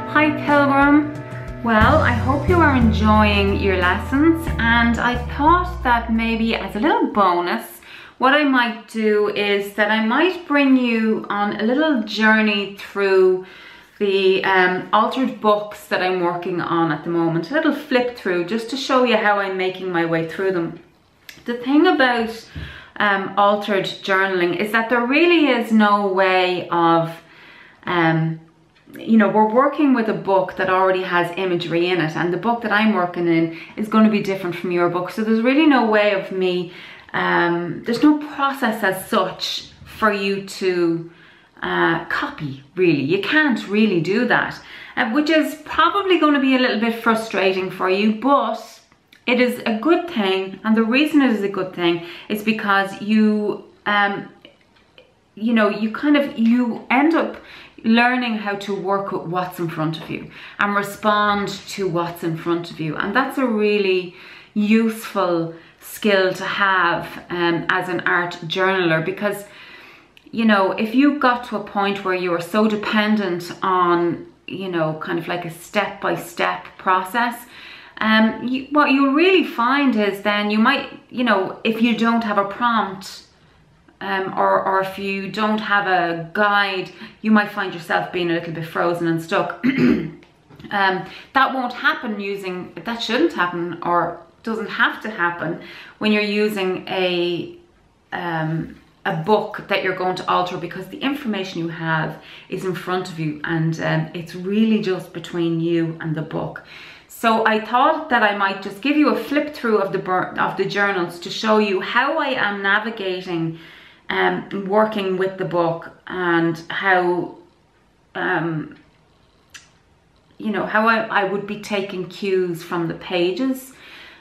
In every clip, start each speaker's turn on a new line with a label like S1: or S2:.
S1: Hi Pilgrim. Well, I hope you are enjoying your lessons, and I thought that maybe as a little bonus, what I might do is that I might bring you on a little journey through the altered books that I'm working on at the moment, a little flip through just to show you how I'm making my way through them. The thing about altered journaling is that there really is no way of you know, we're working with a book that already has imagery in it, and the book that I'm working in is going to be different from your book. So there's really no way of me, there's no process as such for you to copy, really. You can't really do that, which is probably going to be a little bit frustrating for you, but it is a good thing. And the reason it is a good thing is because you, you know, you end up learning how to work with what's in front of you and respond to what's in front of you. And that's a really useful skill to have as an art journaler, because, you know, if you got to a point where you are so dependent on, you know, kind of like a step-by-step process, what you'll really find is then you might, you know, if you don't have a prompt, or if you don't have a guide, you might find yourself being a little bit frozen and stuck. That won't happen that shouldn't happen, or doesn't have to happen when you're using a book that you're going to alter, because the information you have is in front of you, and it's really just between you and the book. So I thought that I might just give you a flip through of the journals to show you how I am navigating working with the book, and how you know, how I would be taking cues from the pages,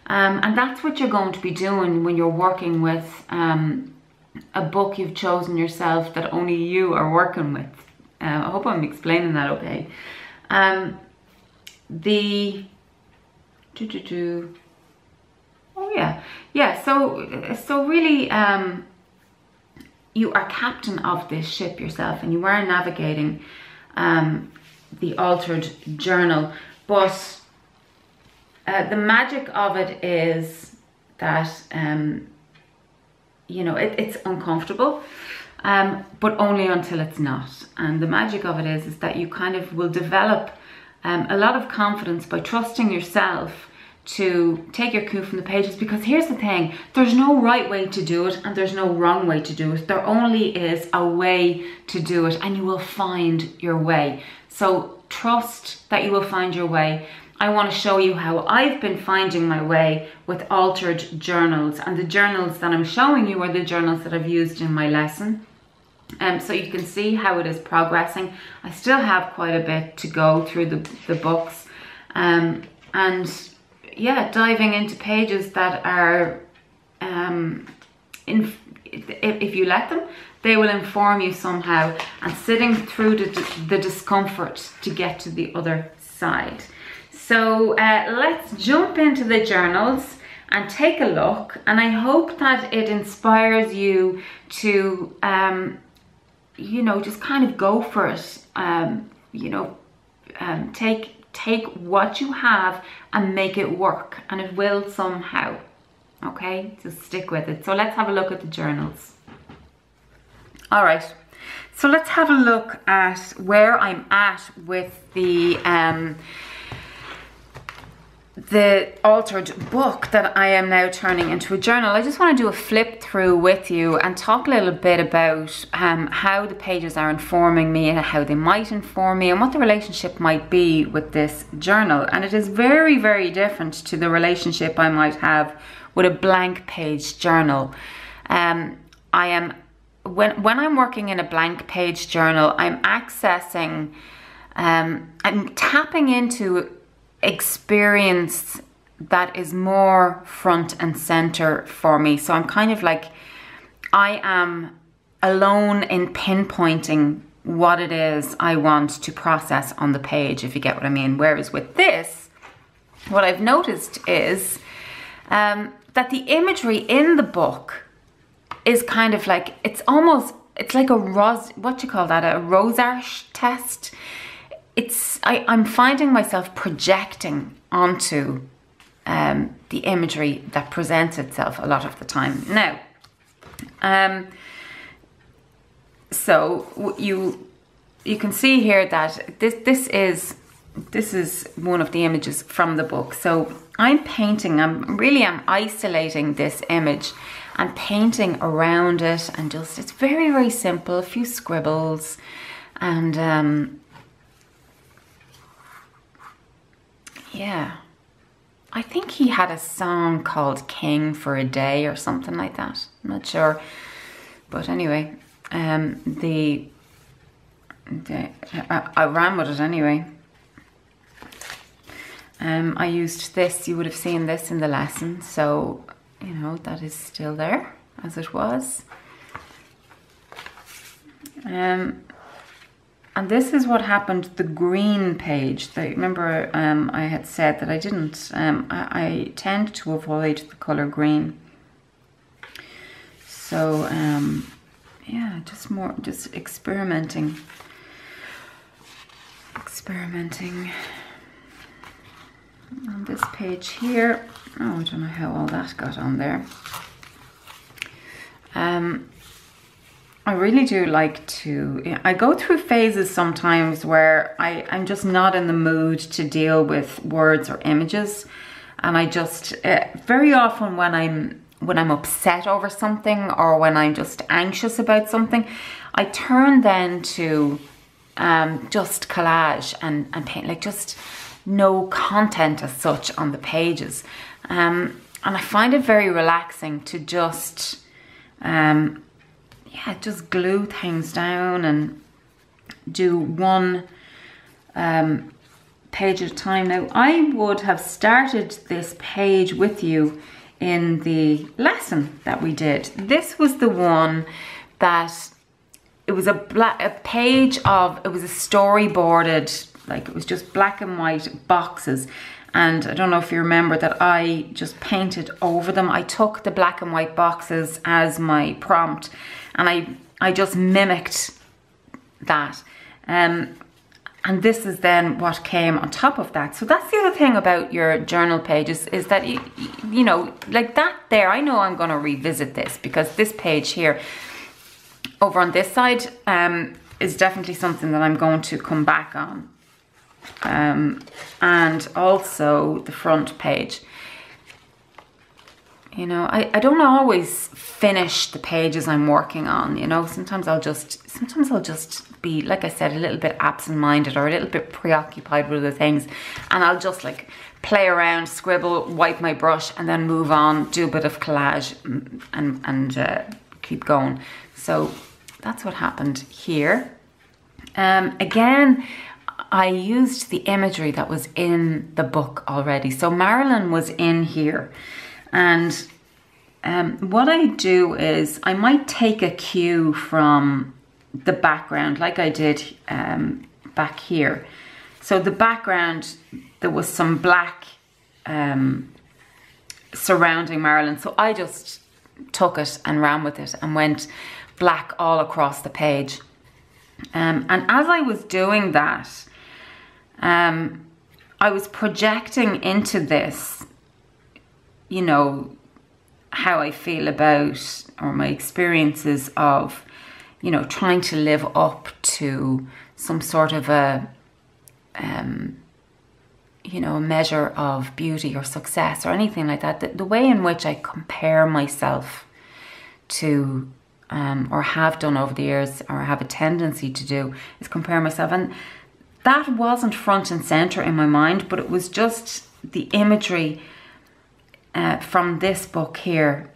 S1: and that's what you're going to be doing when you're working with a book you've chosen yourself that only you are working with. I hope I'm explaining that okay. So really, you are captain of this ship yourself, and you are navigating the altered journal. But the magic of it is that you know, it's uncomfortable, but only until it's not. And the magic of it is that you kind of will develop a lot of confidence by trusting yourself to take your cue from the pages. Because here's the thing, there's no right way to do it, and there's no wrong way to do it. There only is a way to do it, and you will find your way. So trust that you will find your way. I want to show you how I've been finding my way with altered journals, and the journals that I'm showing you are the journals that I've used in my lesson. So you can see how it is progressing. I still have quite a bit to go through the books, and yeah, diving into pages that are, if you let them, they will inform you somehow, and sitting through the discomfort to get to the other side. So let's jump into the journals and take a look, and I hope that it inspires you to, you know, just kind of go for it. You know, take what you have and make it work, and it will somehow. Okay, just stick with it. So let's have a look at the journals. All right, so let's have a look at where I'm at with the altered book that I am now turning into a journal. I just want to do a flip through with you and talk a little bit about how the pages are informing me, and how they might inform me, and what the relationship might be with this journal. And it is very, very different to the relationship I might have with a blank page journal. When I'm working in a blank page journal, I'm accessing, I'm tapping into experience that is more front and center for me. So I'm kind of like, I am alone in pinpointing what it is I want to process on the page, if you get what I mean. Whereas with this, what I've noticed is that the imagery in the book is kind of like, it's like a what you call that, a Rosart test. I'm finding myself projecting onto the imagery that presents itself a lot of the time. Now, so you can see here that this is one of the images from the book. So I'm painting, I'm isolating this image and painting around it, and just, it's very, very simple, a few scribbles, and yeah, I think he had a song called King for a Day or something like that. I'm not sure, but anyway, I ran with it anyway. I used this, you would have seen this in the lesson, so you know that is still there as it was. And this is what happened to the green page. Remember I had said that I didn't, I tend to avoid the colour green. So yeah, just experimenting on this page here. Oh, I don't know how all that got on there. I really do like to, I go through phases sometimes where I'm just not in the mood to deal with words or images, and I just, very often when I'm upset over something, or when I'm just anxious about something, I turn then to just collage and paint, like just no content as such on the pages. And I find it very relaxing to just, yeah, just glue things down and do one page at a time. Now, I would have started this page with you in the lesson that we did. This was the one that, it was a page of, it was a storyboarded, like it was just black and white boxes. And I don't know if you remember that I just painted over them. I took the black and white boxes as my prompt, and I just mimicked that. And this is then what came on top of that. So that's the other thing about your journal pages, is that, you know, like that there, I know I'm going to revisit this, because this page here over on this side is definitely something that I'm going to come back on. And also the front page. You know, I don't always finish the pages I'm working on, you know. Sometimes I'll just be, like I said, a little bit absent-minded or a little bit preoccupied with other things, and I'll just like play around, scribble, wipe my brush, and then move on, do a bit of collage and keep going. So that's what happened here. Again, I used the imagery that was in the book already. So Marilyn was in here, and what I do is I might take a cue from the background, like I did back here. So the background, there was some black surrounding Marilyn, so I just took it and ran with it and went black all across the page. And as I was doing that, I was projecting into this, you know, how I feel about, or my experiences of, you know, trying to live up to some sort of a, you know, a measure of beauty or success or anything like that. The way in which I compare myself to, or have done over the years, or have a tendency to do, is compare myself. And that wasn't front and center in my mind, but it was just the imagery from this book here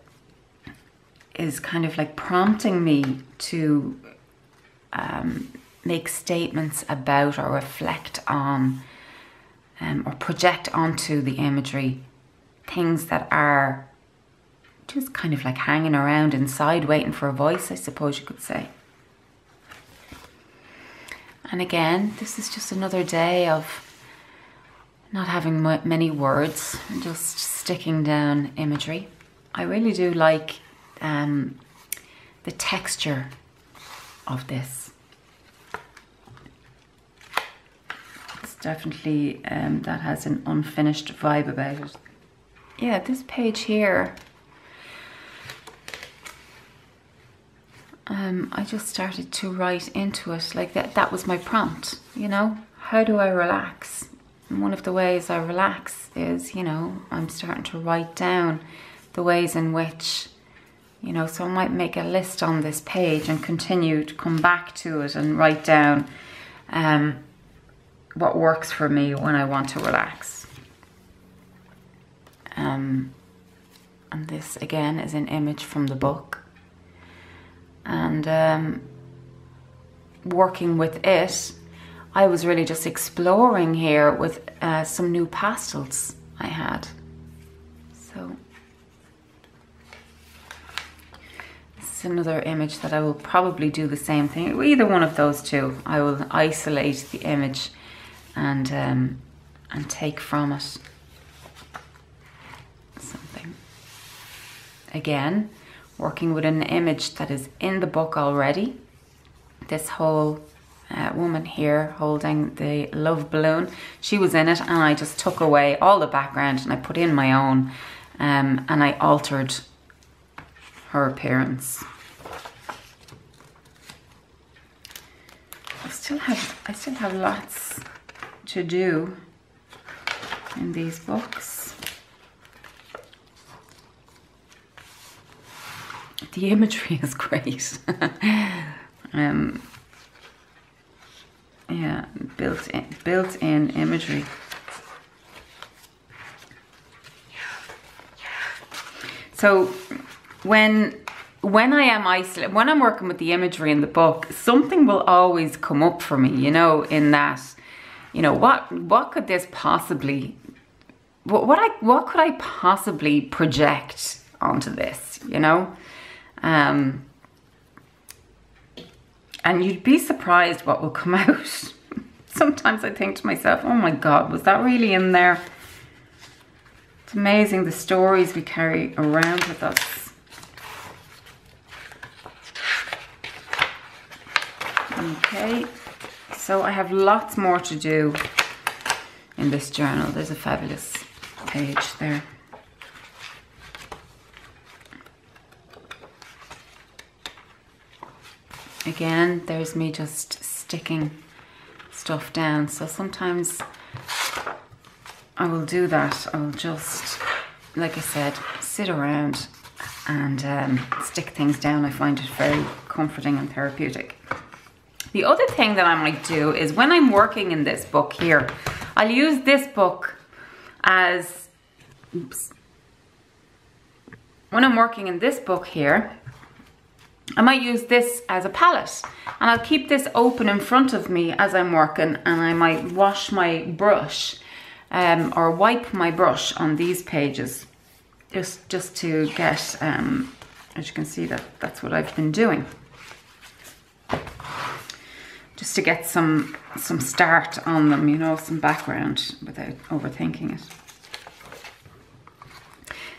S1: is kind of like prompting me to make statements about, or reflect on, or project onto the imagery things that are just kind of like hanging around inside, waiting for a voice, I suppose you could say. And again, this is just another day of not having many words, and just sticking down imagery. I really do like the texture of this. It's definitely, that has an unfinished vibe about it. Yeah, this page here, I just started to write into it like that. That was my prompt, you know, how do I relax? And one of the ways I relax is, you know, I'm starting to write down the ways in which, you know, so I might make a list on this page and continue to come back to it and write down what works for me when I want to relax. And this again is an image from the book. And working with it, I was really just exploring here with some new pastels I had. So this is another image that I will probably do the same thing. Either one of those two, I will isolate the image and take from it something. Again, working with an image that is in the book already. This whole woman here holding the love balloon, she was in it, and I just took away all the background and I put in my own, and I altered her appearance. I still have lots to do in these books. The imagery is great. Yeah, built-in imagery. So when I am isolated, when I'm working with the imagery in the book, something will always come up for me, you know, in that, you know, what could this possibly, what could I possibly project onto this, you know? And you'd be surprised what will come out. Sometimes I think to myself, oh my God, was that really in there? It's amazing the stories we carry around with us. Okay, so I have lots more to do in this journal. There's a fabulous page there. Again, there's me just sticking stuff down. So sometimes I will do that. I will just, like I said, sit around and stick things down. I find it very comforting and therapeutic. The other thing that I might do is when I'm working in this book here, I'll use this book as, oops. When I'm working in this book here, I might use this as a palette, and I'll keep this open in front of me as I'm working, and I might wash my brush or wipe my brush on these pages just to get, as you can see, that's what I've been doing. Just to get some start on them, you know, some background without overthinking it.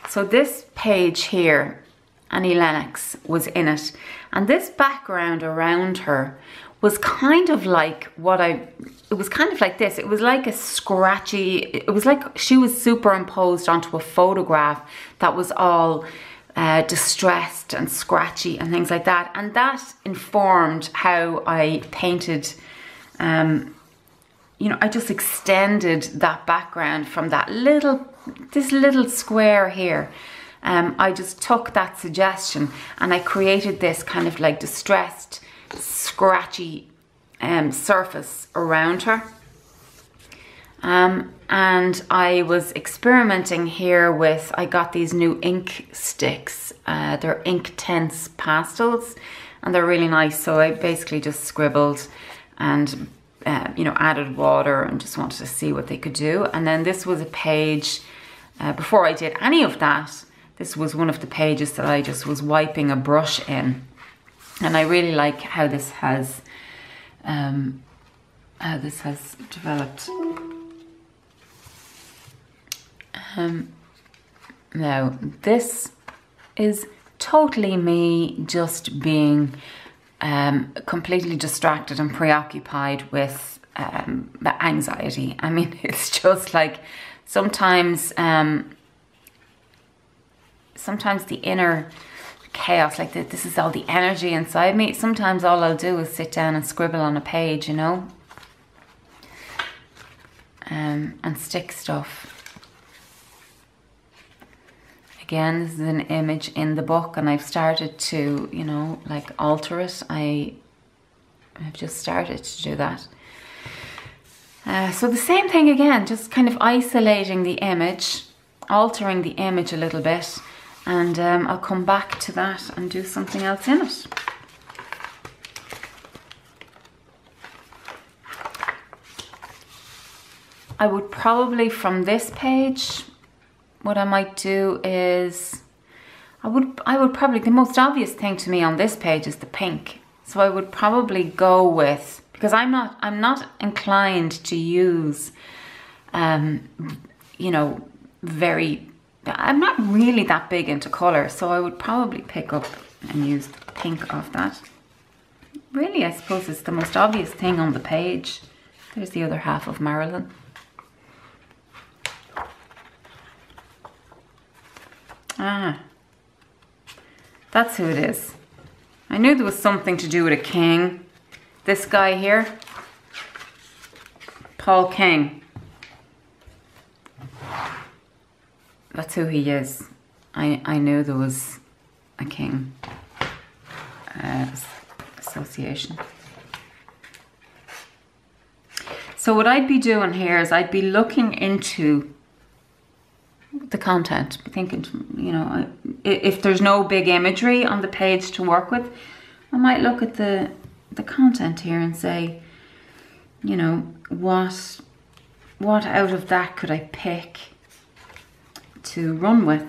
S1: So this page here, Annie Lennox was in it, and this background around her was kind of like it was kind of like this. It was like a scratchy, it was like she was superimposed onto a photograph that was all distressed and scratchy and things like that, and that informed how I painted. You know, I just extended that background from this little square here. I just took that suggestion and I created this kind of like distressed, scratchy surface around her. And I was experimenting here with, I got these new ink sticks. They're Inktense pastels and they're really nice. So I basically just scribbled and, you know, added water and just wanted to see what they could do. And then this was a page, before I did any of that, this was one of the pages that I just was wiping a brush in. And I really like how this has developed. Now, this is totally me just being completely distracted and preoccupied with the anxiety. I mean, it's just like sometimes sometimes the inner chaos, like this is all the energy inside me. Sometimes all I'll do is sit down and scribble on a page, you know, and stick stuff. Again, this is an image in the book, and I've started to, you know, like alter it. I've just started to do that. So the same thing again, just kind of isolating the image, altering the image a little bit, and I'll come back to that and do something else in it. I would probably, from this page, what I might do is, I would probably, the most obvious thing to me on this page is the pink. So I would probably go with, because I'm not inclined to use, you know, I'm not really that big into colour. So I would probably pick up and use the pink of that. Really, I suppose it's the most obvious thing on the page. There's the other half of Marilyn. Ah, that's who it is. I knew there was something to do with a king. This guy here, Paul King. That's who he is. I knew there was a king association. So what I'd be doing here is I'd be looking into the content, thinking, you know, if there's no big imagery on the page to work with, I might look at the content here and say, you know, what out of that could I pick to run with?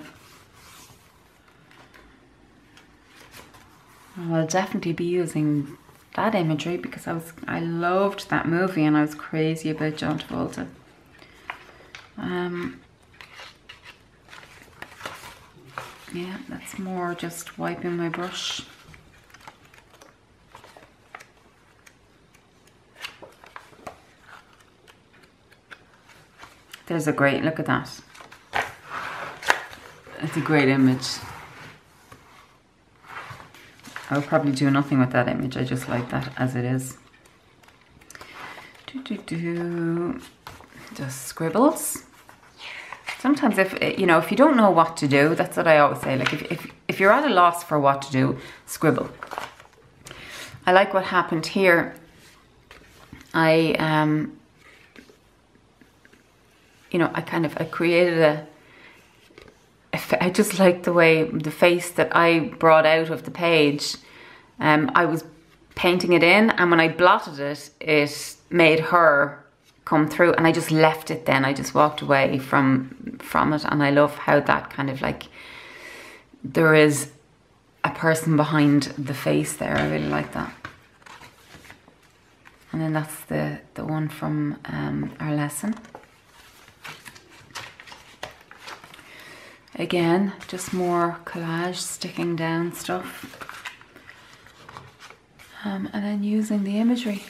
S1: I'll definitely be using that imagery because I loved that movie and I was crazy about John Travolta. Yeah, that's more just wiping my brush. There's a great, look at that. It's a great image. I'll probably do nothing with that image. I just like that as it is. Just scribbles. Sometimes if you don't know what to do, that's what I always say. Like if you're at a loss for what to do, scribble. I like what happened here. I created I just like the way the face that I brought out of the page. I was painting it in, and when I blotted it, it made her come through, and I just left it then. I just walked away from it, and I love how that kind of like, there is a person behind the face there. I really like that. And then that's the one from our lesson. Again, just more collage, sticking down stuff. And then using the imagery.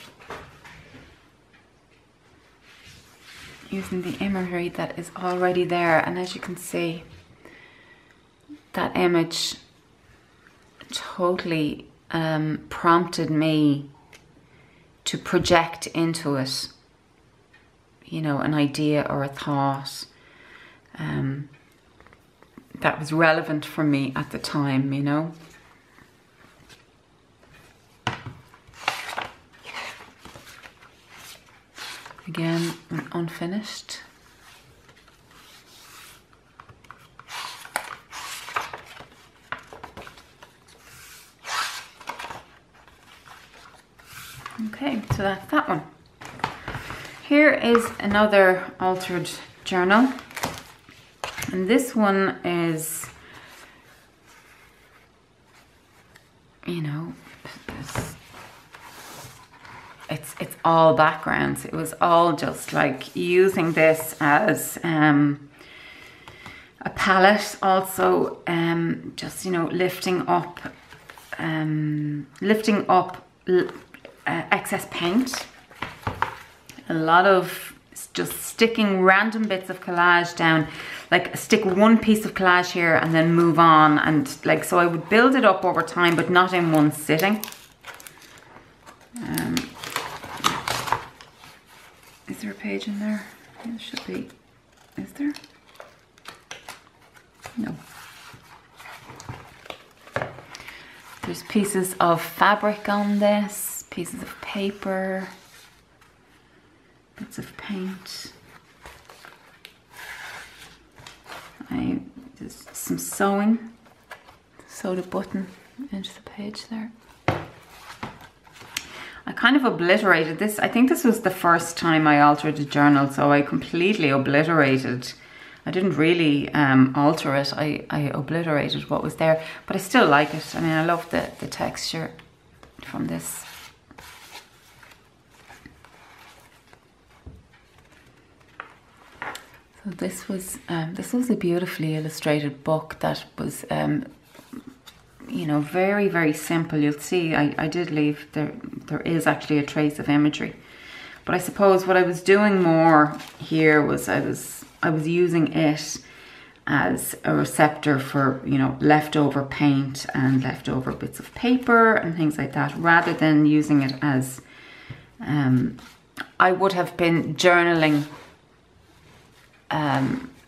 S1: Using the imagery that is already there. And as you can see, that image totally prompted me to project into it, you know, an idea or a thought that was relevant for me at the time, you know. Again, unfinished. Okay, so that's that one. Here is another altered journal. And this one is, you know, it's all backgrounds. It was all just like using this as a palette also, just, you know, lifting up excess paint. A lot of just sticking random bits of collage down, like stick one piece of collage here and then move on, and like, so I would build it up over time, but not in one sitting. Is there a page in there? There should be. Is there? No. There's pieces of fabric on this, pieces of paper, bits of paint. Just some sewing. Sewed a button into the page there. I kind of obliterated this. I think this was the first time I altered a journal, so I completely obliterated. I didn't really alter it. I obliterated what was there, but I still like it. I mean, I love the texture from this. So this was a beautifully illustrated book that was, you know, very, very simple. You'll see I did leave, there is actually a trace of imagery. But I suppose what I was doing more here was I was using it as a receptor for, you know, leftover paint and leftover bits of paper and things like that, rather than using it as, I would have been journaling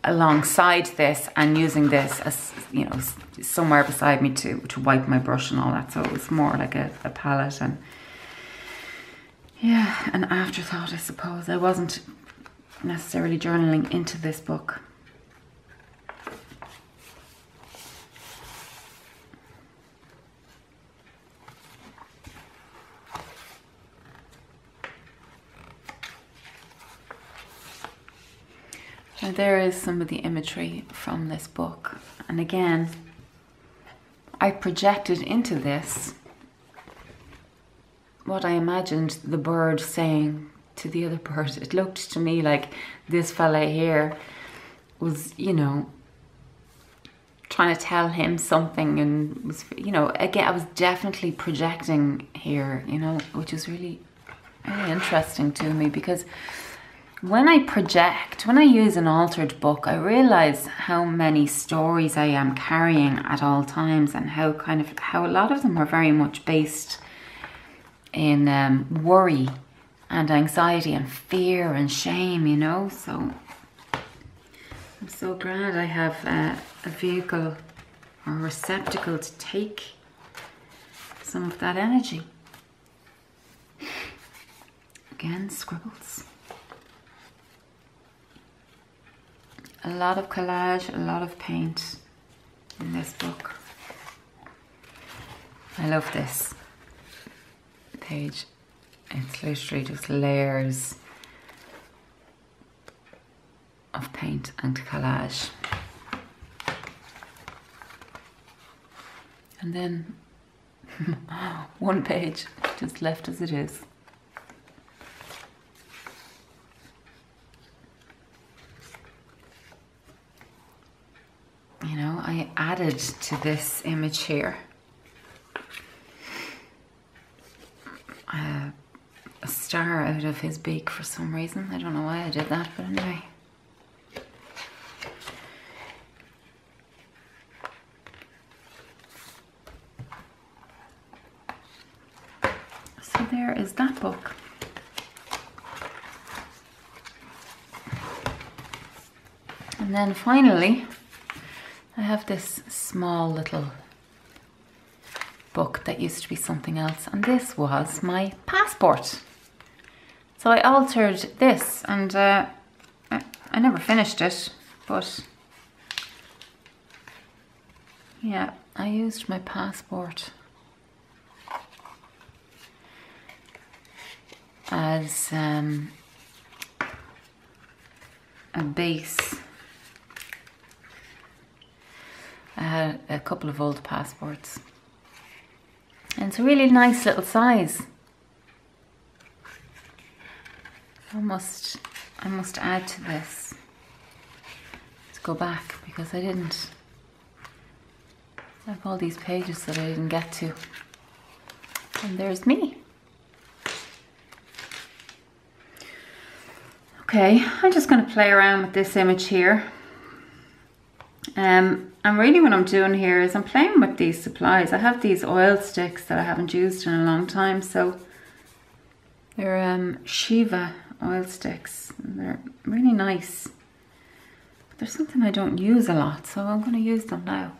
S1: alongside this and using this as, you know, somewhere beside me to wipe my brush and all that. So it was more like a palette and, yeah, an afterthought, I suppose. I wasn't necessarily journaling into this book. Now there is some of the imagery from this book, and again, I projected into this what I imagined the bird saying to the other bird. It looked to me like this fella here was, you know, trying to tell him something, and was, you know, again, I was definitely projecting here, you know, which is really, really interesting to me, because when I project, when I use an altered book, I realize how many stories I am carrying at all times, and how a lot of them are very much based in worry and anxiety and fear and shame, you know. So I'm so glad I have a vehicle or a receptacle to take some of that energy. Again, scribbles. A lot of collage, a lot of paint in this book. I love this page. It's literally just layers of paint and collage. And then one page just left as it is. You know, I added to this image here a star out of his beak for some reason. I don't know why I did that, but anyway. So there is that book. And then finally, I have this small little book that used to be something else, and this was my passport. So I altered this, and I never finished it, but yeah, I used my passport as a base. I had a couple of old passports, and it's a really nice little size. I must add to this. It's go back because I have all these pages that I didn't get to. And there's me. Okay, I'm just going to play around with this image here. And really what I'm doing here is I'm playing with these supplies. I have these oil sticks that I haven't used in a long time, so they're Shiva oil sticks. They're really nice. But there's something I don't use a lot, so I'm going to use them now.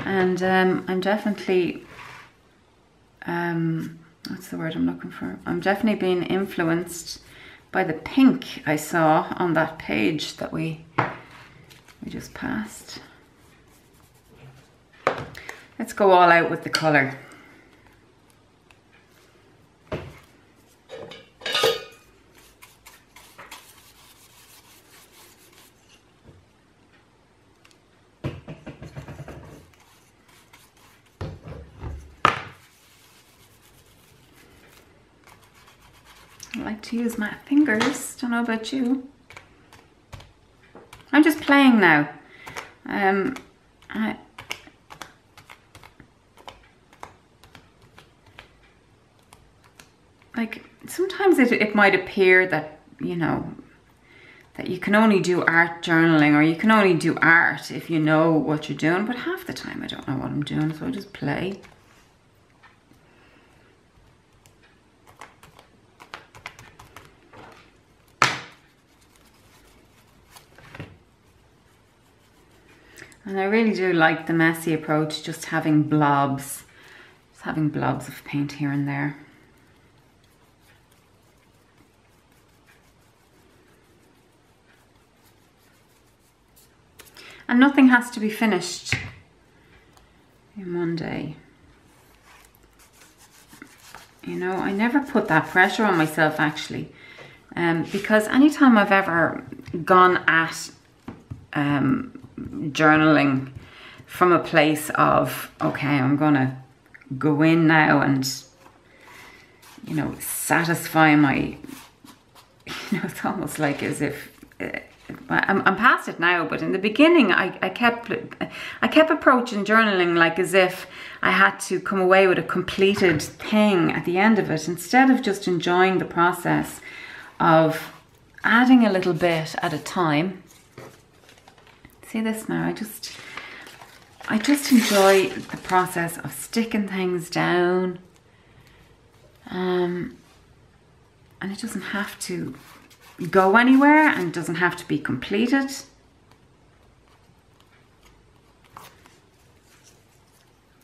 S1: And I'm definitely, what's the word I'm looking for? I'm definitely being influenced by the pink I saw on that page that we just passed. Let's go all out with the colour. I like to use my fingers, don't know about you. I'm just playing now. Like sometimes it might appear that, you know, that you can only do art journaling or you can only do art if you know what you're doing, but half the time I don't know what I'm doing, so I just play. And I really do like the messy approach, just having blobs of paint here and there. And nothing has to be finished in one day. You know, I never put that pressure on myself actually, because anytime I've ever gone at journaling from a place of, okay, I'm gonna go in now and, you know, satisfy my, you know, it's almost like as if I'm past it now, but in the beginning I kept approaching journaling like as if I had to come away with a completed thing at the end of it, instead of just enjoying the process of adding a little bit at a time. See this now, I just enjoy the process of sticking things down, and it doesn't have to go anywhere and doesn't have to be completed.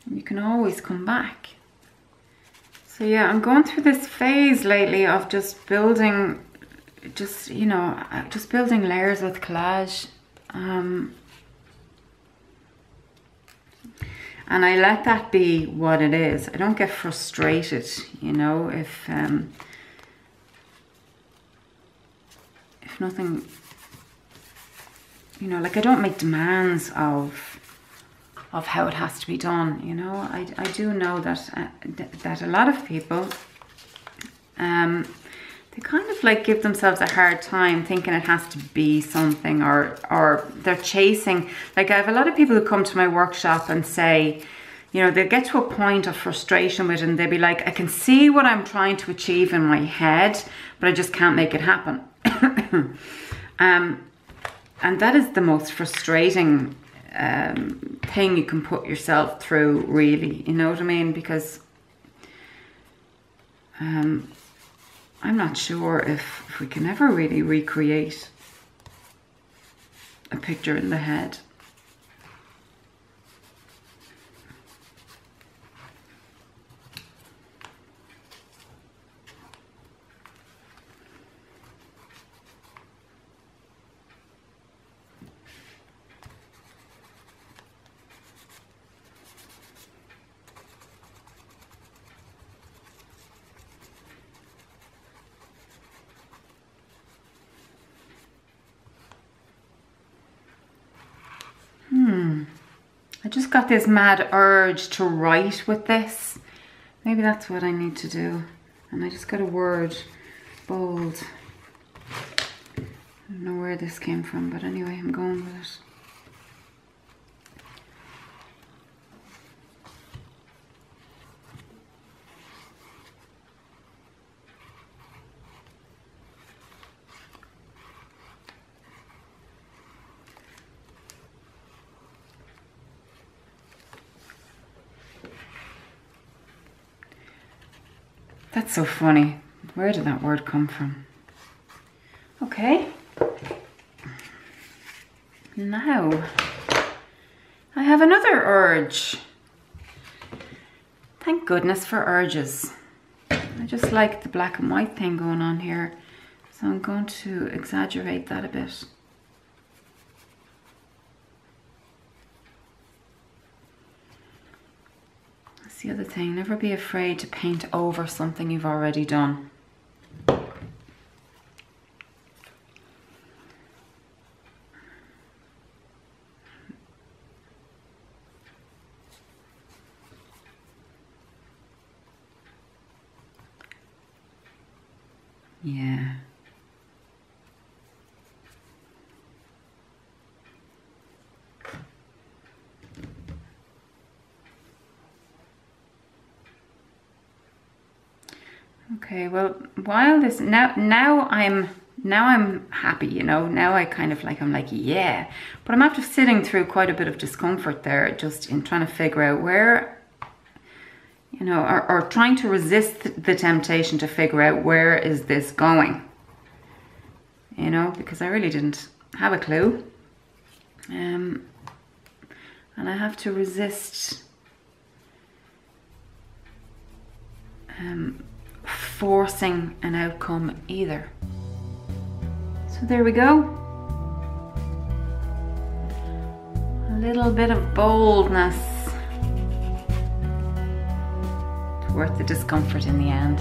S1: And you can always come back. So yeah, I'm going through this phase lately of just building, you know, just building layers with collage. And I let that be what it is. I don't get frustrated, you know, if nothing, you know, like I don't make demands of how it has to be done, you know. I do know that that a lot of people, they kind of like give themselves a hard time thinking it has to be something, or they're chasing. Like I have a lot of people who come to my workshop and say, you know, they get to a point of frustration with it and they'll be like, I can see what I'm trying to achieve in my head, but I just can't make it happen. And that is the most frustrating thing you can put yourself through, really, you know what I mean? Because I'm not sure if we can ever really recreate a picture in the head. just got this mad urge to write with this. Maybe that's what I need to do. And I just got a word, bold. I don't know where this came from, but anyway, I'm going with it. That's so funny. Where did that word come from? Okay. Now, I have another urge. Thank goodness for urges. I just like the black and white thing going on here. So I'm going to exaggerate that a bit. That's the other thing. Never be afraid to paint over something you've already done. Yeah. Okay, well, while this now I'm happy, you know. Now I kind of like, I'm like, yeah. But I'm after sitting through quite a bit of discomfort there, just in trying to figure out where, you know, or trying to resist the temptation to figure out where is this going, you know, because I really didn't have a clue. And I have to resist forcing an outcome either. So there we go. A little bit of boldness. It's worth the discomfort in the end.